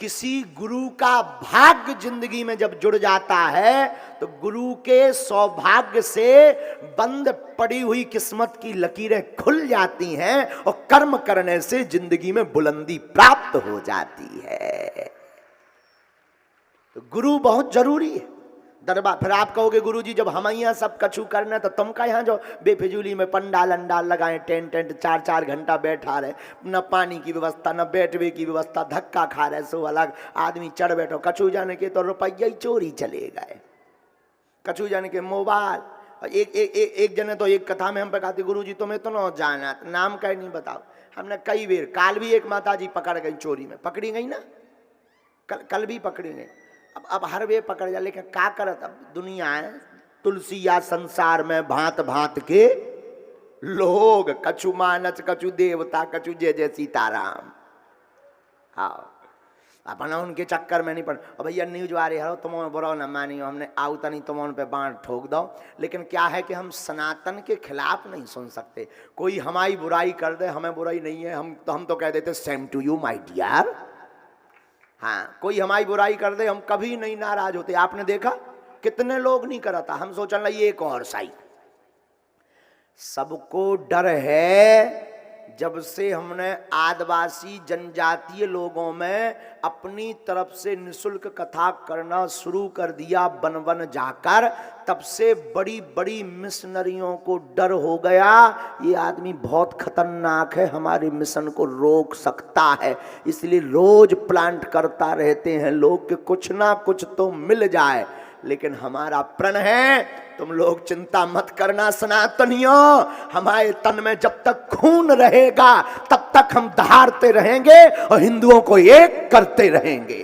किसी गुरु का भाग्य जिंदगी में जब जुड़ जाता है तो गुरु के सौभाग्य से बंद पड़ी हुई किस्मत की लकीरें खुल जाती हैं और कर्म करने से जिंदगी में बुलंदी प्राप्त हो जाती है। तो गुरु बहुत जरूरी है। दरबार फिर आप कहोगे गुरुजी जब हम यहाँ सब कछु करना तो तुम का यहाँ जो बेफिजूली में पंडाल अंडाल लगाए, टेंट टेंट 4-4 घंटा बैठा रहे, न पानी की व्यवस्था न बैठवे की व्यवस्था, धक्का खा रहे, सो अलग आदमी चढ़ बैठो। कछु जाने के तो रुपया ही चोरी चले गए, कछु जाने के मोबाइल। एक जने तो एक कथा में हम पे कहते गुरुजी तुम्हें तो न जाना, नाम का नहीं बताओ। हमने कई बेर, काल भी एक माता जी पकड़ गई चोरी में, पकड़ी गई ना, कल भी पकड़ी गई। अब हर वे पकड़ जा, लेकिन का करत अब दुनिया है तुलसी या संसार में भांत भांत के लोग, कछु मानस कछु देवता कछु जय जय सीताराम। हाँ अपना उनके चक्कर में नहीं पड़। और भैया न्यूज वाले हरो तुम बुरा न मानियो, हमने आऊ तनी तुम पे बाण ठोक दो, लेकिन क्या है कि हम सनातन के खिलाफ नहीं सुन सकते। कोई हमारी बुराई कर दे, हमें बुराई नहीं है, हम तो कह देते same to you my dear. हाँ कोई हमारी बुराई कर दे हम कभी नहीं नाराज होते। आपने देखा कितने लोग नहीं करा था, हम सोचने लगे एक और सही। सबको डर है जब से हमने आदिवासी जनजातीय लोगों में अपनी तरफ से निशुल्क कथा करना शुरू कर दिया वन वन जाकर, तब से बड़ी बड़ी मिशनरियों को डर हो गया ये आदमी बहुत खतरनाक है, हमारे मिशन को रोक सकता है। इसलिए रोज प्लांट करता रहते हैं लोग कि कुछ ना कुछ तो मिल जाए। लेकिन हमारा प्रण है तुम लोग चिंता मत करना सनातनियों, हमारे तन में जब तक खून रहेगा तब तक हम दहाड़ते रहेंगे और हिंदुओं को एक करते रहेंगे।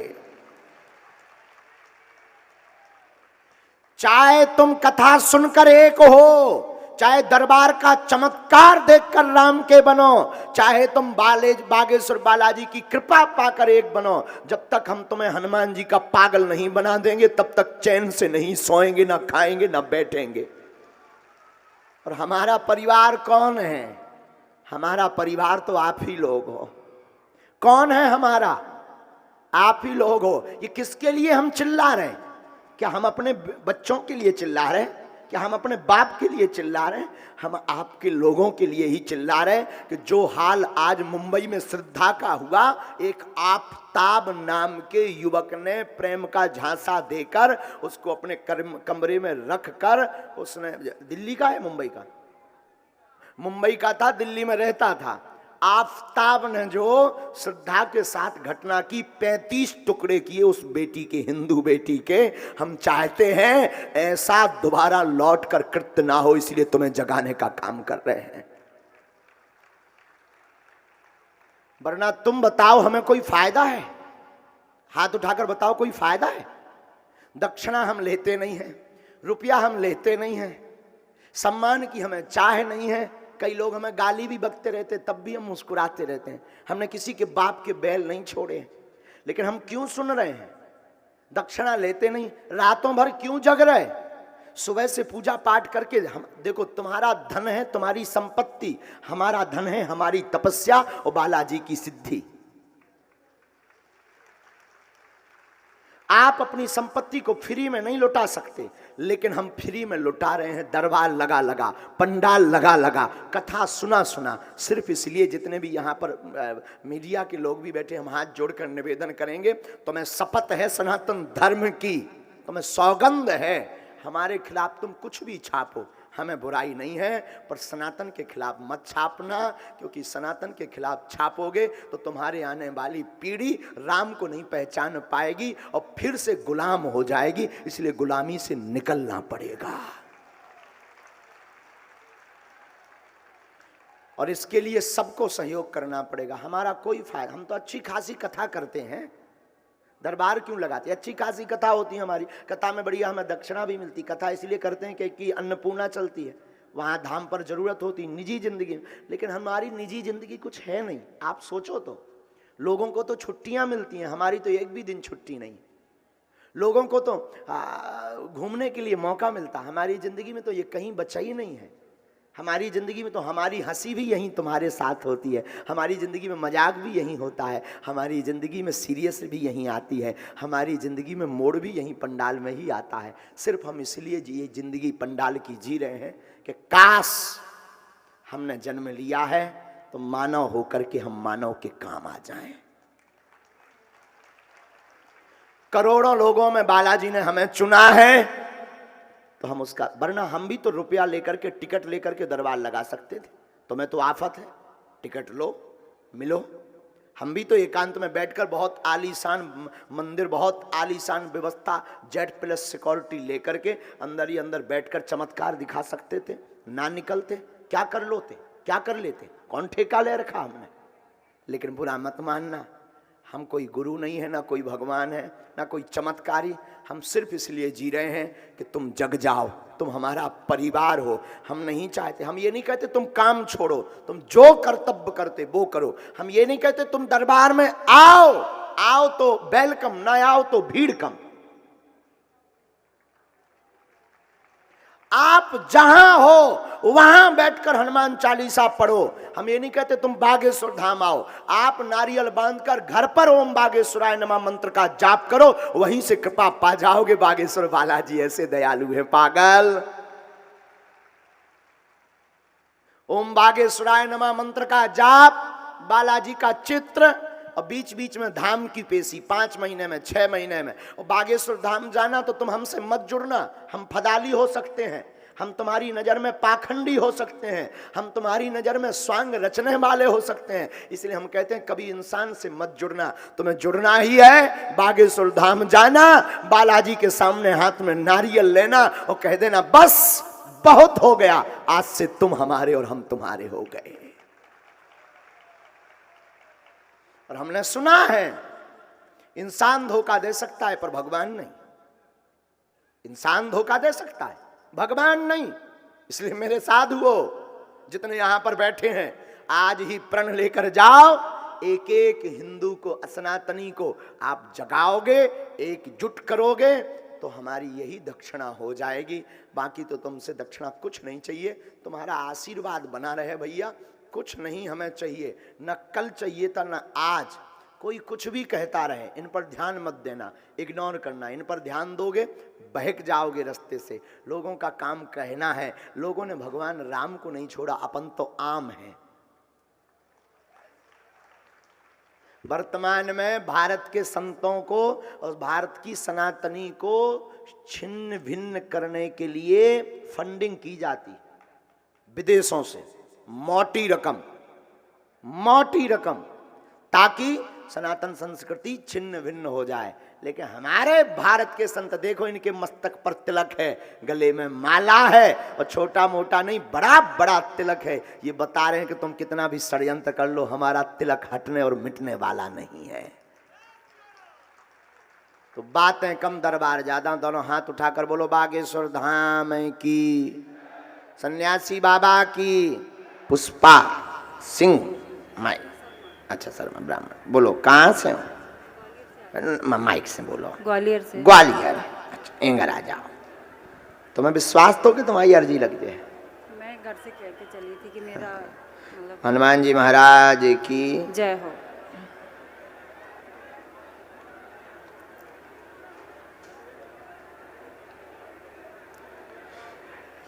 चाहे तुम कथा सुनकर एक हो, चाहे दरबार का चमत्कार देखकर राम के बनो, चाहे तुम बागेश्वर बालाजी की कृपा पाकर एक बनो, जब तक हम तुम्हें हनुमान जी का पागल नहीं बना देंगे तब तक चैन से नहीं सोएंगे, ना खाएंगे ना बैठेंगे। और हमारा परिवार कौन है? हमारा परिवार तो आप ही लोग हो। कौन है हमारा? आप ही लोग हो। ये किसके लिए हम चिल्ला रहे हैं? क्या हम अपने बच्चों के लिए चिल्ला रहे हैं? क्या हम अपने बाप के लिए चिल्ला रहे हैं? हम आपके लोगों के लिए ही चिल्ला रहे हैं कि जो हाल आज मुंबई में श्रद्धा का हुआ, एक आफताब नाम के युवक ने प्रेम का झांसा देकर उसको अपने कमरे में रखकर, उसने दिल्ली का है मुंबई का था, दिल्ली में रहता था। आफताब ने जो श्रद्धा के साथ घटना की, 35 टुकड़े किए उस बेटी के, हिंदू बेटी के। हम चाहते हैं ऐसा दोबारा लौट कर कृत्य ना हो, इसलिए तुम्हें जगाने का काम कर रहे हैं। वरना तुम बताओ हमें कोई फायदा है? हाथ उठाकर बताओ कोई फायदा है? दक्षिणा हम लेते नहीं हैं, रुपया हम लेते नहीं हैं, सम्मान की हमें चाह नहीं है। कई लोग हमें गाली भी बकते रहते तब भी हम मुस्कुराते रहते हैं। हमने किसी के बाप के बैल नहीं छोड़े, लेकिन हम क्यों सुन रहे हैं? दक्षिणा लेते नहीं, रातों भर क्यों जग रहे? सुबह से पूजा पाठ करके हम देखो, तुम्हारा धन है तुम्हारी संपत्ति, हमारा धन है हमारी तपस्या और बालाजी की सिद्धि। आप अपनी संपत्ति को फ्री में नहीं लुटा सकते, लेकिन हम फ्री में लुटा रहे हैं। दरबार लगा लगा, पंडाल लगा लगा, कथा सुना सुना, सिर्फ इसलिए। जितने भी यहाँ पर मीडिया के लोग भी बैठे, हम हाथ जोड़कर निवेदन करेंगे, तुम्हें शपथ है सनातन धर्म की, तुम्हें सौगंध है, हमारे खिलाफ तुम कुछ भी छापो, हमें बुराई नहीं है, पर सनातन के खिलाफ मत छापना, क्योंकि सनातन के खिलाफ छापोगे तो तुम्हारे आने वाली पीढ़ी राम को नहीं पहचान पाएगी और फिर से गुलाम हो जाएगी। इसलिए गुलामी से निकलना पड़ेगा। और इसके लिए सबको सहयोग करना पड़ेगा। हमारा कोई फायदा, हम तो अच्छी खासी कथा करते हैं, दरबार क्यों लगाते? अच्छी खासी कथा होती है हमारी, कथा में बढ़िया हमें दक्षिणा भी मिलती। कथा इसलिए करते हैं कि अन्नपूर्णा चलती है, वहाँ धाम पर जरूरत होती निजी जिंदगी में, लेकिन हमारी निजी जिंदगी कुछ है नहीं। आप सोचो तो, लोगों को तो छुट्टियाँ मिलती हैं, हमारी तो एक भी दिन छुट्टी नहीं। लोगों को तो घूमने के लिए मौका मिलता, हमारी जिंदगी में तो ये कहीं बचा ही नहीं है। हमारी ज़िंदगी में तो हमारी हंसी भी यहीं तुम्हारे साथ होती है, हमारी ज़िंदगी में मजाक भी यहीं होता है, हमारी ज़िंदगी में सीरियस भी यहीं आती है, हमारी ज़िंदगी में मोड़ भी यहीं पंडाल में ही आता है। सिर्फ हम इसलिए ये ज़िंदगी पंडाल की जी रहे हैं कि काश हमने जन्म लिया है तो मानव होकर के हम मानव के काम आ जाएं। करोड़ों लोगों में बालाजी ने हमें चुना है तो हम उसका, वरना हम भी तो रुपया लेकर के टिकट लेकर के दरबार लगा सकते थे। तुम्हें तो आफत है, टिकट लो मिलो। हम भी तो एकांत में बैठकर बहुत आलीशान मंदिर, बहुत आलीशान व्यवस्था, जेट प्लस सिक्योरिटी लेकर के अंदर ही अंदर बैठकर चमत्कार दिखा सकते थे। ना निकलते क्या कर लोते, क्या कर लेते, कौन ठेका ले रखा हमने। लेकिन बुरा मत मानना, हम कोई गुरु नहीं है, ना कोई भगवान है, ना कोई चमत्कारी। हम सिर्फ इसलिए जी रहे हैं कि तुम जग जाओ, तुम हमारा परिवार हो। हम नहीं चाहते, हम ये नहीं कहते तुम काम छोड़ो, तुम जो कर्तव्य करते वो करो। हम ये नहीं कहते तुम दरबार में आओ, आओ तो वेलकम, ना आओ तो भीड़ कम। आप जहां हो वहां बैठकर हनुमान चालीसा पढ़ो। हम ये नहीं कहते तुम बागेश्वर धाम आओ, आप नारियल बांधकर घर पर ओम बागेश्वराय नमः मंत्र का जाप करो, वहीं से कृपा पा जाओगे। बागेश्वर बालाजी ऐसे दयालु है पागल। ओम बागेश्वराय नमः मंत्र का जाप, बालाजी का चित्र और बीच बीच में धाम की पेशी 5 महीने में 6 महीने में। और बागेश्वर धाम जाना तो तुम हमसे मत जुड़ना, हम फदाली हो सकते हैं, हम तुम्हारी नज़र में पाखंडी हो सकते हैं, हम तुम्हारी नज़र में स्वांग रचने वाले हो सकते हैं। इसलिए हम कहते हैं कभी इंसान से मत जुड़ना। तुम्हें जुड़ना ही है, बागेश्वर धाम जाना, बालाजी के सामने हाथ में नारियल लेना और कह देना बस बहुत हो गया, आज से तुम हमारे और हम तुम्हारे हो गए। और हमने सुना है इंसान धोखा दे सकता है पर भगवान नहीं। इंसान धोखा दे सकता है, भगवान नहीं। इसलिए मेरे साधुओं जितने यहां पर बैठे हैं, आज ही प्रण लेकर जाओ, एक एक हिंदू को, सनातनी को आप जगाओगे, एकजुट करोगे तो हमारी यही दक्षिणा हो जाएगी। बाकी तो तुमसे दक्षिणा कुछ नहीं चाहिए, तुम्हारा आशीर्वाद बना रहे भैया, कुछ नहीं हमें चाहिए। न कल चाहिए था न आज। कोई कुछ भी कहता रहे, इन पर ध्यान मत देना, इग्नोर करना। इन पर ध्यान दोगे बहक जाओगे रास्ते से। लोगों का काम कहना है, लोगों ने भगवान राम को नहीं छोड़ा, अपन तो आम हैं। वर्तमान में भारत के संतों को और भारत की सनातनी को छिन्न भिन्न करने के लिए फंडिंग की जाती विदेशों से, मोटी रकम, ताकि सनातन संस्कृति छिन्न भिन्न हो जाए। लेकिन हमारे भारत के संत देखो, इनके मस्तक पर तिलक है, गले में माला है, और छोटा मोटा नहीं बड़ा बड़ा तिलक है। ये बता रहे हैं कि तुम कितना भी षड्यंत्र कर लो, हमारा तिलक हटने और मिटने वाला नहीं है। तो बातें कम, दरबार ज्यादा। दोनों हाथ उठाकर बोलो बागेश्वर धाम की, सन्यासी बाबा की, पुष्पा सिंह माई। अच्छा सर, मैं ब्राह्मण। बोलो कहाँ से हो? माइक से बोलो। ग्वालियर से। ग्वालियर, अच्छा एंगर आ जाओ। तुम्हें विश्वास तो कि तुम्हारी अर्जी लगती है? मैं घर से कह के चली थी कि मेरा मतलब हनुमान जी महाराज की जय हो।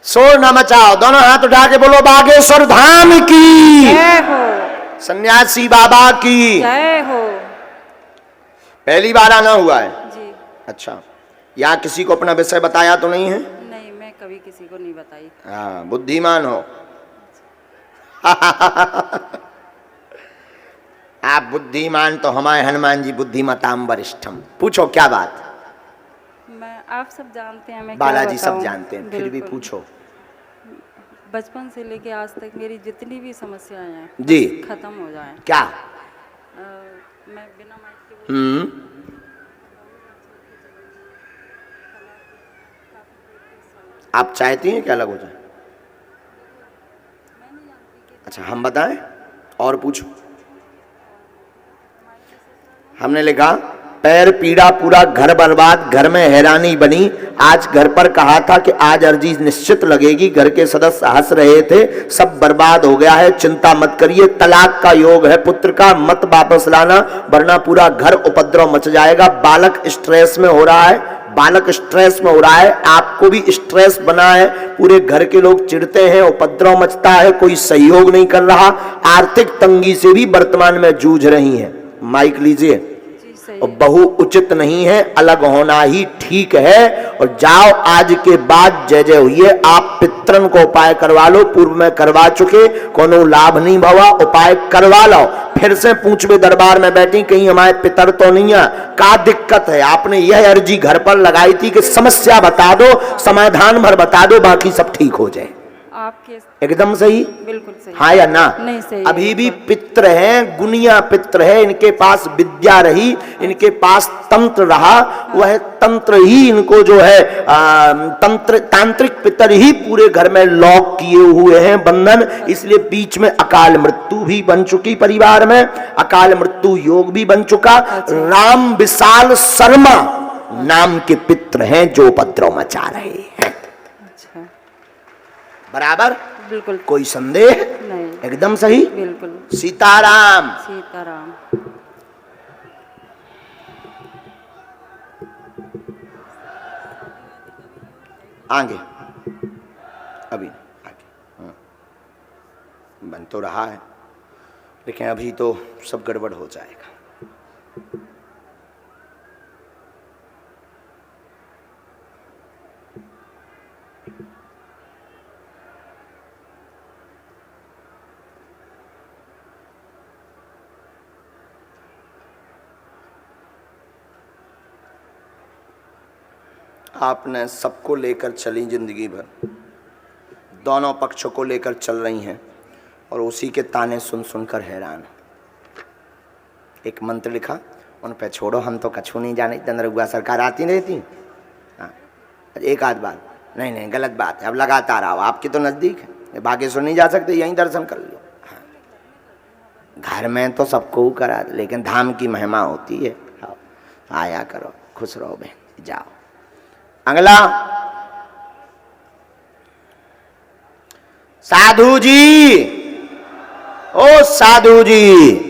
शोर न मचाओ, दोनों हाथ उठा के बोलो बागेश्वर धाम की जय हो, सन्यासी बाबा की जय हो। पहली बार आना हुआ है? जी। अच्छा, यहाँ किसी को अपना विषय बताया तो नहीं है? नहीं, मैं कभी किसी को नहीं बताई। हाँ, बुद्धिमान हो। आप बुद्धिमान तो हमारे हनुमान जी बुद्धिमताम वरिष्ठम। पूछो क्या बात? मैं, आप सब जानते हैं, मैं बालाजी क्या सब जानते हैं, फिर भी पूछो। बचपन से लेके आज तक मेरी जितनी भी समस्याएं हैं जी खत्म हो जाएं। क्या? मैं बिना माइक के आप चाहती हैं क्या अलग हो जाए? अच्छा, हम बताएं और पूछो। हमने लिखा पैर पीड़ा, पूरा घर बर्बाद, घर में हैरानी बनी। आज घर पर कहा था कि आज अर्जी निश्चित लगेगी, घर के सदस्य हंस रहे थे, सब बर्बाद हो गया है, चिंता मत करिए, तलाक का योग है पुत्र का, मत वापस लाना वरना पूरा घर उपद्रव मच जाएगा। बालक स्ट्रेस में हो रहा है, बालक स्ट्रेस में हो रहा है, आपको भी स्ट्रेस बना है, पूरे घर के लोग चिढ़ते हैं, उपद्रव मचता है, कोई सहयोग नहीं कर रहा, आर्थिक तंगी से भी वर्तमान में जूझ रही हैं। माइक लीजिए। और बहु उचित नहीं है, अलग होना ही ठीक है। और जाओ आज के बाद जय जय हुई है, आप पितरन को उपाय करवा लो, पूर्व में करवा चुके, कोनो लाभ नहीं भवा, उपाय करवा लो। फिर से पूछवे दरबार में बैठी, कहीं हमारे पितर तो नहीं है, क्या दिक्कत है? आपने यह अर्जी घर पर लगाई थी कि समस्या बता दो, समाधान भर बता दो, बाकी सब ठीक हो जाए। आपके एकदम सही, बिल्कुल सही। हाँ या ना? नहीं सही। अभी भी पित्र हैं, गुनिया पित्र है, इनके पास विद्या रही, इनके पास तंत्र रहा, वह तंत्र ही इनको जो है तांत्रिक पितर ही पूरे घर में लॉक किए हुए हैं बंधन। इसलिए बीच में अकाल मृत्यु भी बन चुकी, परिवार में अकाल मृत्यु योग भी बन चुका। राम विशाल शर्मा नाम के पित्र हैं जो उपद्रव मचा रहे हैं। अच्छा, बराबर, बिल्कुल कोई संदेह नहीं, एकदम सही। बिल्कुल। सीताराम। सीताराम। आगे अभी आगे बन तो रहा है, लेकिन अभी तो सब गड़बड़ हो जाएगा। आपने सबको लेकर चली जिंदगी भर, दोनों पक्षों को लेकर चल रही हैं और उसी के ताने सुन सुनकर हैरान। एक मंत्र लिखा, उन पे छोड़ो, हम तो कछु नहीं जाने, तंद्रगुआ सरकार आती नहीं थी। हाँ, एक आध बात नहीं नहीं गलत बात है, अब लगातार आओ, आपके तो नज़दीक है, बागेश्वर नहीं जा सकते, यहीं दर्शन कर लो। हाँ, घर में तो सबको करा, लेकिन धाम की महिमा होती है। आया करो, खुश रहो बहन, जाओ। अगला, साधु जी, ओ साधु जी,